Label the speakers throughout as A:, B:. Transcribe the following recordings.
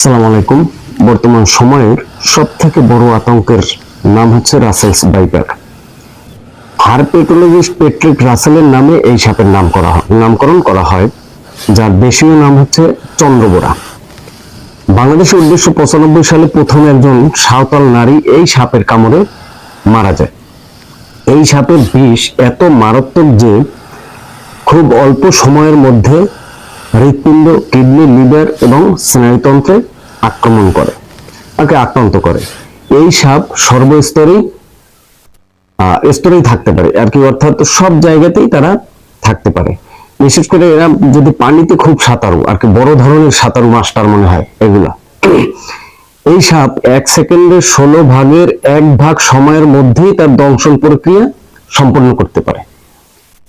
A: আসসালামু আলাইকুম। বর্তমান সময়ের সবথেকে বড় আতঙ্কের নাম হচ্ছে রাসেলস ভাইপার। হার্পেটোলজিস্ট পেট্রিক রাসেলের নামে এই সাপের নামকরণ করা হয়, যার দেশীয় নাম হচ্ছে চন্দ্রবোরা। বাংলাদেশে 1995 সালে প্রথম একজন সাঁওতাল নারী এই সাপের কামড়ে মারা যায়। এই সাপের বিষ এত মারাত্মক যে খুব অল্প সময়ের মধ্যে হৃৎপিণ্ড, কিডনি, লিভার এবং স্নায়ুতন্ত্রে আক্রান্ত করে। এই সাপ সর্বস্তরেই থাকতে পারে আর কি, অর্থাৎ সব জায়গাতেই তারা থাকতে পারে। বিশেষ করে এরা যদি পানিতে খুব সাঁতারু আর কি, বড় ধরনের সাঁতারু মাস্টার মনে হয় এগুলা। এই সাপ 1 সেকেন্ডের 16 ভাগের 1 ভাগ সময়ের মধ্যেই তার দংশন প্রক্রিয়া সম্পন্ন করতে পারে।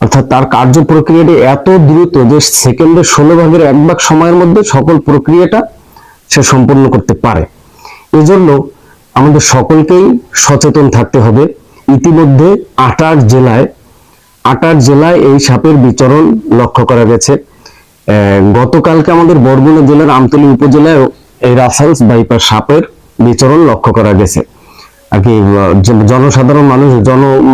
A: অর্থাৎ তার কার্য প্রক্রিয়াটি এত দ্রুত যে সেকেন্ডের 16 ভাগের 1 ভাগ সময়ের মধ্যে সকল প্রক্রিয়াটা সে সম্পন্ন করতে পারে। এজন্য আমাদের সকলকেই সচেতন থাকতে হবে। ইতিমধ্যে 28 জেলায় এই সাপের বিচরণ লক্ষ্য করা গেছে। গতকালকে আমাদের বরগুনা জেলার আমতলী উপজেলায় এই রাসেলস ভাইপার সাপের বিচরণ লক্ষ্য করা গেছে আর কি। জনসাধারণ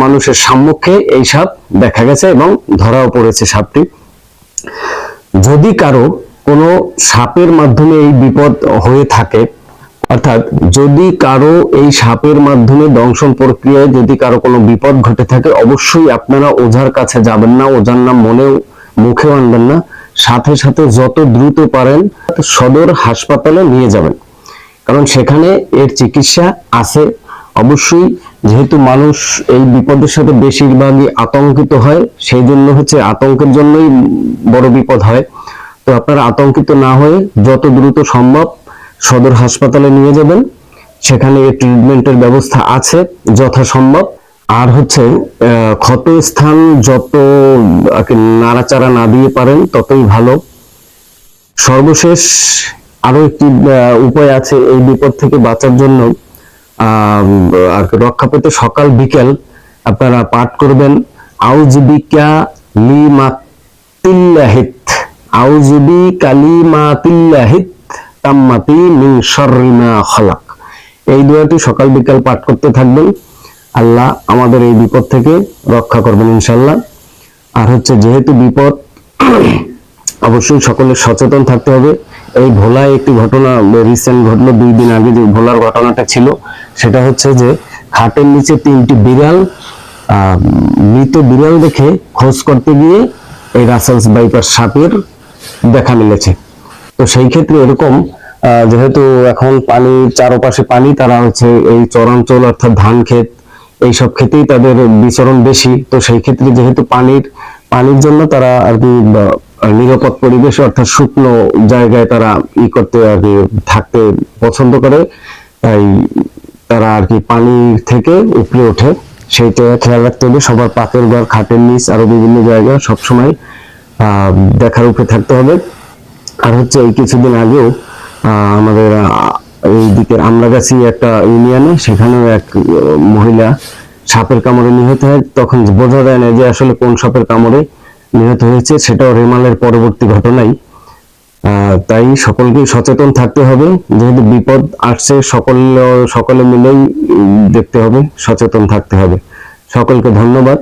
A: মানুষের সম্মুখে এই সাপ দেখা গেছে এবং ধরাও পড়েছে সাপটি। যদি কারো কোনো সাপের মাধ্যমে এই বিপদ হয়ে থাকে, অর্থাৎ যদি কারো এই সাপের মাধ্যমে দংশন প্রক্রিয়ায় যদি কারো কোনো বিপদ ঘটে থাকে, অবশ্যই আপনারা ওঝার কাছে যাবেন না, ওঝার নাম মুখেও আনবেন না। সাথে সাথে যত দ্রুত পারেন সদর হাসপাতালে নিয়ে যাবেন, কারণ সেখানে এর চিকিৎসা আছে। অবশ্যই, যেহেতু মানুষ এই বিপদের সাথে বেশিরভাগই আতঙ্কিত হয়, সেই জন্য আতঙ্কের জন্যই বড় বিপদ হয়। তো আপনারা আতঙ্কিত না হয়ে যত দ্রুত সম্ভব সদর হাসপাতালে নিয়ে যাবেন, সেখানে ট্রিটমেন্টের ব্যবস্থা আছে যথাসম্ভব। আর ক্ষত স্থান যত নাড়াচাড়া না দিয়ে পারেন ততই ভালো। সর্বশেষ আরো একটি উপায় আছে এই বিপদ থেকে বাঁচার জন্য, আর রক্ষা পেতে সকাল বিকেল আপনারা পাঠ করবেন আউযুবিকা লিমাতিল্লাহিত, আউযুবি কালিমাতিল্লাহিত তাম্মাতি মিন শাররি মা খালাক। এই দোয়াটি সকাল বিকাল পাঠ করতে থাকবেন। আল্লাহ আমাদের এই বিপদ থেকে রক্ষা করবেন ইনশাআল্লাহ। আর যেহেতু বিপদ, অবশ্যই সকলের সচেতন থাকতে হবে। এই ভোলায় একটি ঘটনা রিসেন্ট ঘটলো, 2 দিন আগে যে ভোলার ঘটনাটা ছিল, সেটা যে খাটের নিচে 3টি বিড়াল, মৃত বিড়াল দেখে খোঁজ করতে গিয়ে এই রাসেলস ভাইপার সাপের দেখা মিলেছে। তো সেই ক্ষেত্রে এরকম, যেহেতু এখন পানি চারপাশে পানি, তারা এই চরাঞ্চল অর্থাৎ ধান ক্ষেত এইসব ক্ষেতেই তাদের বিচরণ বেশি। তো সেই ক্ষেত্রে যেহেতু পানির জন্য তারা আর কি নিরাপদ পরিবেশে অর্থাৎ শুকনো জায়গায় তারা করতে আর কি থাকতে পছন্দ করে, তাই তারা আর কি পানি থেকে উপরে ওঠে। সেইটা খেয়াল রাখতে হবে। সবার পাকের ঘর, খাটের নিচ, আরো বিভিন্ন জায়গায় সবসময় দেখার উপরে থাকতে হবে। আর এই কিছুদিন আগেও আমাদের এই দিকের আমরাগাছি একটা ইউনিয়নে, সেখানেও এক মহিলা সাপের কামড়ে নিহত হয়। তখন বোঝা যায় না যে আসলে কোন সাপের কামড়ে নিহত হয়েছে, সেটাও রেমালের পরবর্তী ঘটনাই। তাই সকলকে সচেতন থাকতে হবে। যেহেতু বিপদ আসছে, সকলে মিলেই দেখতে হবে, সচেতন থাকতে হবে। সকলকে ধন্যবাদ।